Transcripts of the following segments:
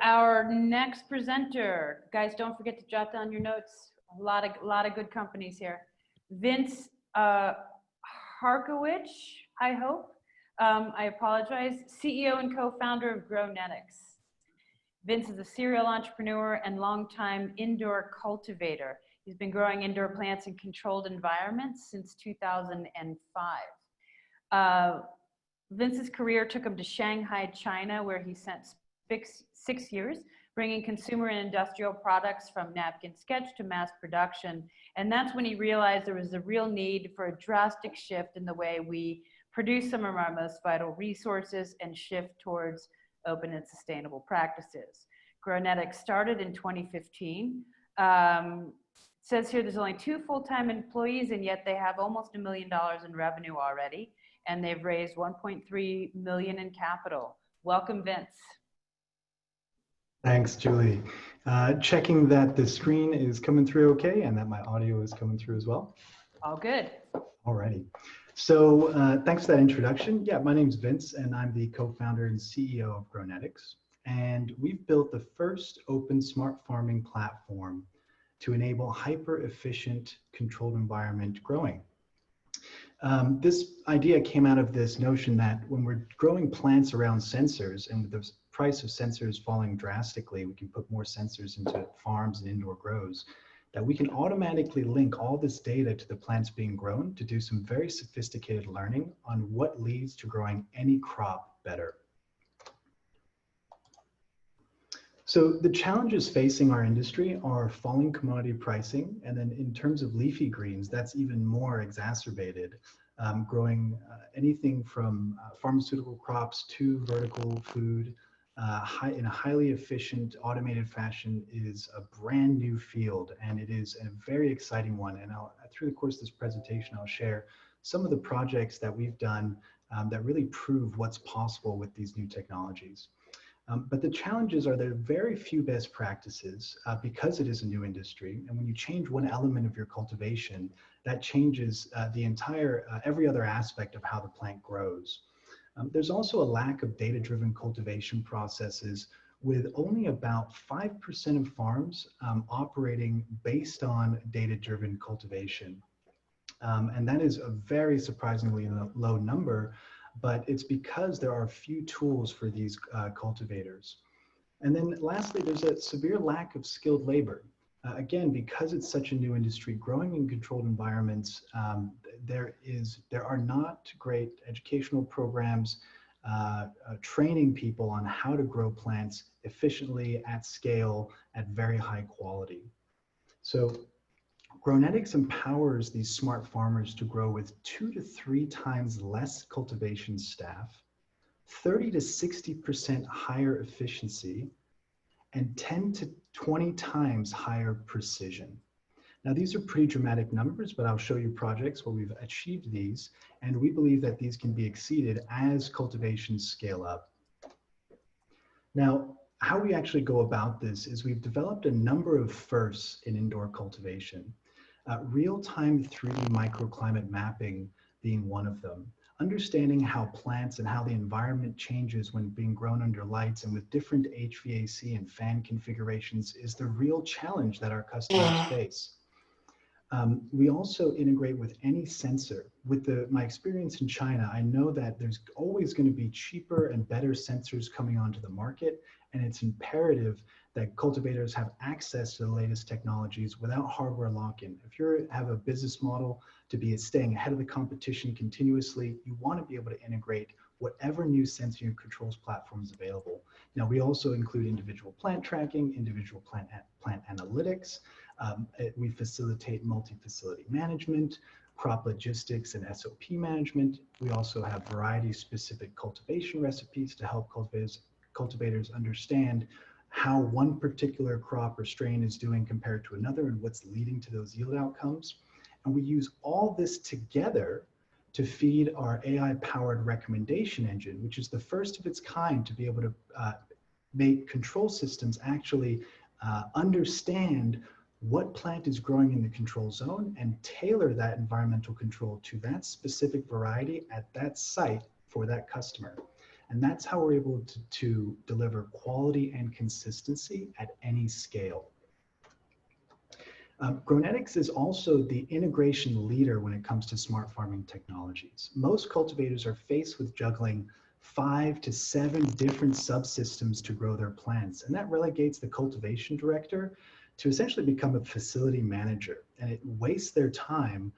Our next presenter, guys, don't forget to jot down your notes. A lot of good companies here. Vince Harkowicz, I hope. I apologize. CEO and co-founder of Grownetics. Vince is a serial entrepreneur and longtime indoor cultivator. He's been growing indoor plants in controlled environments since 2005. Vince's career took him to Shanghai, China, where he spent 6 years, bringing consumer and industrial products from napkin sketch to mass production. And that's when he realized there was a real need for a drastic shift in the way we produce some of our most vital resources and shift towards open and sustainable practices. Grownetics started in 2015. It says here there's only 2 full-time employees, and yet they have almost $1 million in revenue already, and they've raised $1.3 million in capital. Welcome, Vince. Thanks, Julie. Checking that the screen is coming through okay and that my audio is coming through as well. All good. Alrighty. So thanks for that introduction. Yeah, my name's Vince and I'm the co-founder and CEO of Grownetics. And we've built the first open smart farming platform to enable hyper-efficient controlled environment growing. This idea came out of this notion that when we're growing plants around sensors, and with the price of sensors falling drastically, we can put more sensors into farms and indoor grows, that we can automatically link all this data to the plants being grown to do some very sophisticated learning on what leads to growing any crop better. So the challenges facing our industry are falling commodity pricing, and then in terms of leafy greens, that's even more exacerbated. Growing anything from pharmaceutical crops to vertical food in a highly efficient, automated fashion is a brand new field, and it is a very exciting one. And through the course of this presentation, I'll share some of the projects that we've done that really prove what's possible with these new technologies. But the challenges are there are very few best practices because it is a new industry. And when you change one element of your cultivation, that changes the entire, every other aspect of how the plant grows. There's also a lack of data-driven cultivation processes, with only about 5% of farms operating based on data-driven cultivation. And that is a very surprisingly low number, but it's because there are few tools for these cultivators. And then lastly, there's a severe lack of skilled labor. Again, because it's such a new industry, growing in controlled environments, there are not great educational programs training people on how to grow plants efficiently at scale at very high quality. So Grownetics empowers these smart farmers to grow with 2 to 3 times less cultivation staff, 30 to 60% higher efficiency, and 10 to 20 times higher precision. Now, these are pretty dramatic numbers, but I'll show you projects where we've achieved these, and we believe that these can be exceeded as cultivations scale up. Now, how we actually go about this is we've developed a number of firsts in indoor cultivation. Real-time 3D microclimate mapping being one of them. Understanding how plants and how the environment changes when being grown under lights and with different HVAC and fan configurations is the real challenge that our customers face. We also integrate with any sensor. With my experience in China, I know that there's always going to be cheaper and better sensors coming onto the market, and it's imperative that cultivators have access to the latest technologies without hardware lock-in. If you have a business model to be staying ahead of the competition continuously, you want to be able to integrate whatever new sensing and controls platform is available. Now, we also include individual plant tracking, individual plant analytics. We facilitate multi-facility management, crop logistics, and SOP management. We also have variety-specific cultivation recipes to help cultivators understand how one particular crop or strain is doing compared to another and what's leading to those yield outcomes. And we use all this together to feed our AI-powered recommendation engine, which is the first of its kind to be able to make control systems actually understand what plant is growing in the control zone and tailor that environmental control to that specific variety at that site for that customer. And that's how we're able to deliver quality and consistency at any scale. Grownetics is also the integration leader when it comes to smart farming technologies. Most cultivators are faced with juggling 5 to 7 different subsystems to grow their plants, and that relegates the cultivation director to essentially become a facility manager, and it wastes their time.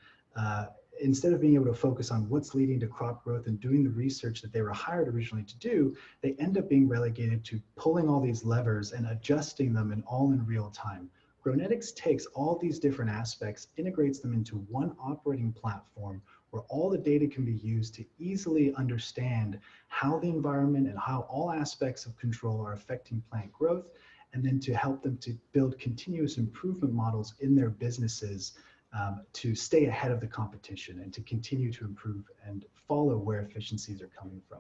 Instead of being able to focus on what's leading to crop growth and doing the research that they were hired originally to do, they end up being relegated to pulling all these levers and adjusting them all in real time. Grownetics takes all these different aspects, integrates them into one operating platform where all the data can be used to easily understand how the environment and how all aspects of control are affecting plant growth, and then to help them to build continuous improvement models in their businesses to stay ahead of the competition and to continue to improve and follow where efficiencies are coming from.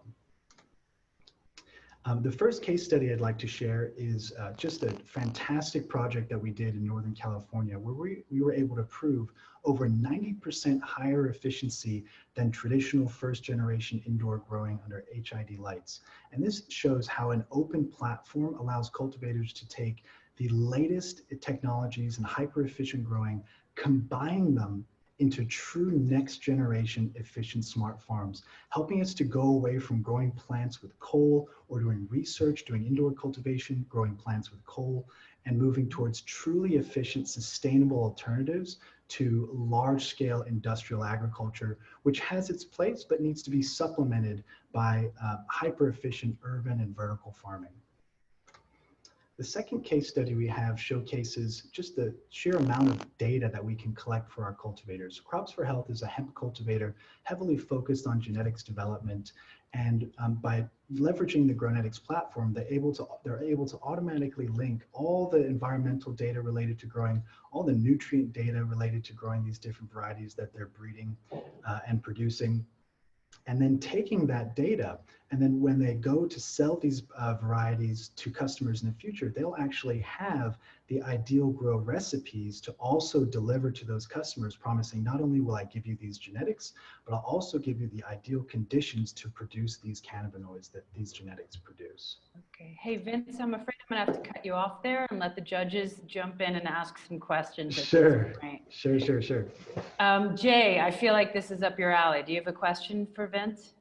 The first case study I'd like to share is just a fantastic project that we did in Northern California, where we were able to prove over 90% higher efficiency than traditional first generation indoor growing under HID lights. And this shows how an open platform allows cultivators to take the latest technologies and hyper efficient growing, combine them into true next generation efficient smart farms, helping us to go away from growing plants with coal or doing research, doing indoor cultivation, growing plants with coal, and moving towards truly efficient, sustainable alternatives to large scale industrial agriculture, which has its place but needs to be supplemented by hyper efficient urban and vertical farming. The second case study we have showcases just the sheer amount of data that we can collect for our cultivators. Crops for Health is a hemp cultivator heavily focused on genetics development, and by leveraging the Grownetics platform, they're able to automatically link all the environmental data related to growing, all the nutrient data related to growing these different varieties that they're breeding and producing, and then taking that data, and then when they go to sell these varieties to customers in the future, they'll actually have the ideal grow recipes to also deliver to those customers, promising not only will I give you these genetics, but I'll also give you the ideal conditions to produce these cannabinoids that these genetics produce. Okay. Hey, Vince, I'm afraid I'm gonna have to cut you off there and let the judges jump in and ask some questions. Sure. Sure. Jay, I feel like this is up your alley. Do you have a question for Vince?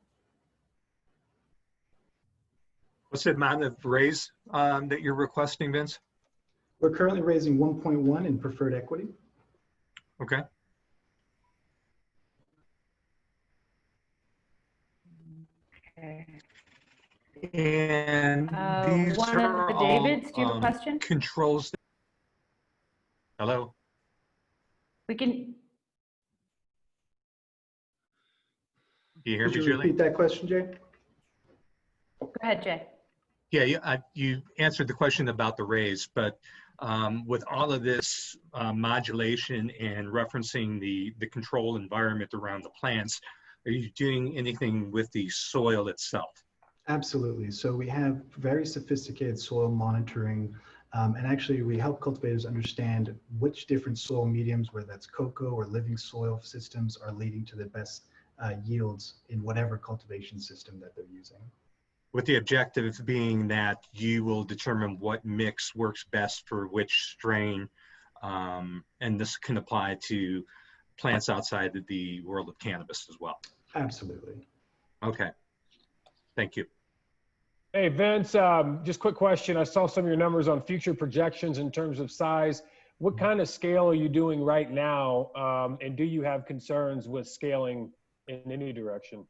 What's the amount of raise that you're requesting, Vince? We're currently raising 1.1 in preferred equity. Okay. Okay. And these one are of the Davids, do you have a question? Controls. Hello? We can. Could Do you hear me, you Julie? repeat that question, Jay? Go ahead, Jay. Yeah, you answered the question about the raise, but with all of this modulation and referencing the control environment around the plants, are you doing anything with the soil itself? Absolutely. So we have very sophisticated soil monitoring, and actually we help cultivators understand which different soil mediums, whether that's cocoa or living soil systems, are leading to the best yields in whatever cultivation system that they're using. With the objective being that you will determine what mix works best for which strain, and this can apply to plants outside of the world of cannabis as well. Absolutely. Okay, thank you. Hey, Vince, just quick question. I saw some of your numbers on future projections in terms of size. What kind of scale are you doing right now? And do you have concerns with scaling in any direction?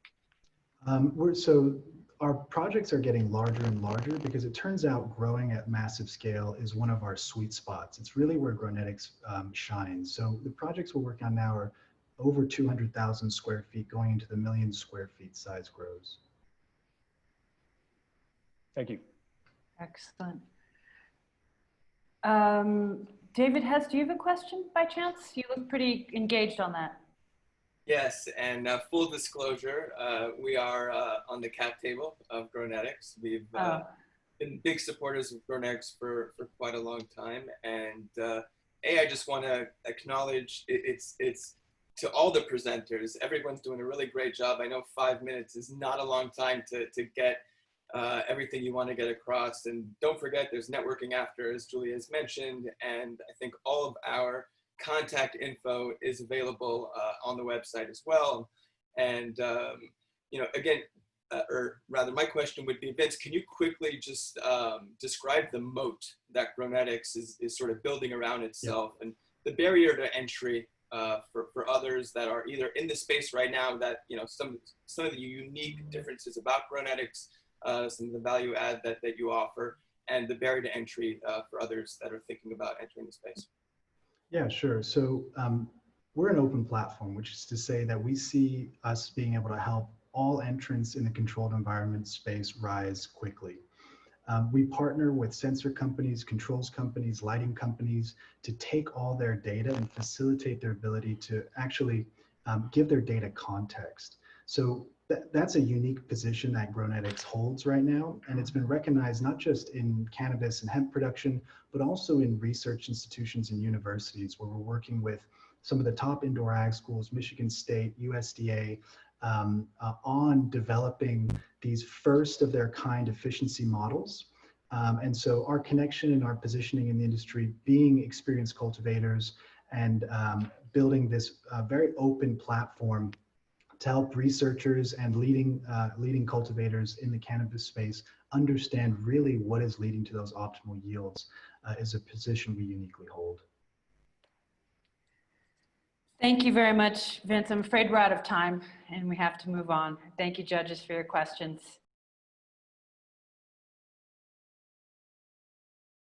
So our projects are getting larger and larger because it turns out growing at massive scale is one of our sweet spots. It's really where Grownetics shines. So the projects we're working on now are over 200,000 square feet, going into the million square feet size grows. Thank you. Excellent. David Hess, do you have a question by chance? You look pretty engaged on that. Yes, and full disclosure, we are on the cap table of Grownetics. We've been big supporters of Grownetics for quite a long time. And I just want to acknowledge it's to all the presenters. Everyone's doing a really great job. I know 5 minutes is not a long time to get everything you want to get across. And don't forget, there's networking after, as Julia has mentioned, and I think all of our contact info is available on the website as well. And you know, again, or rather, my question would be, Vince, can you quickly just describe the moat that Grownetics is sort of building around itself, and the barrier to entry for others that are either in the space right now, that, you know, some of the unique differences about Grownetics, some of the value add that you offer, and the barrier to entry for others that are thinking about entering the space? Yeah, sure. So we're an open platform, which is to say that we see us being able to help all entrants in the controlled environment space rise quickly. We partner with sensor companies, controls companies, lighting companies to take all their data and facilitate their ability to actually give their data context. So that's a unique position that Grownetics holds right now. And it's been recognized not just in cannabis and hemp production, but also in research institutions and universities, where we're working with some of the top indoor ag schools, Michigan State, USDA, on developing these first of their kind efficiency models. And so our connection and our positioning in the industry, being experienced cultivators and building this very open platform to help researchers and leading cultivators in the cannabis space understand really what is leading to those optimal yields is a position we uniquely hold. Thank you very much, Vince. I'm afraid we're out of time and we have to move on. Thank you, judges, for your questions.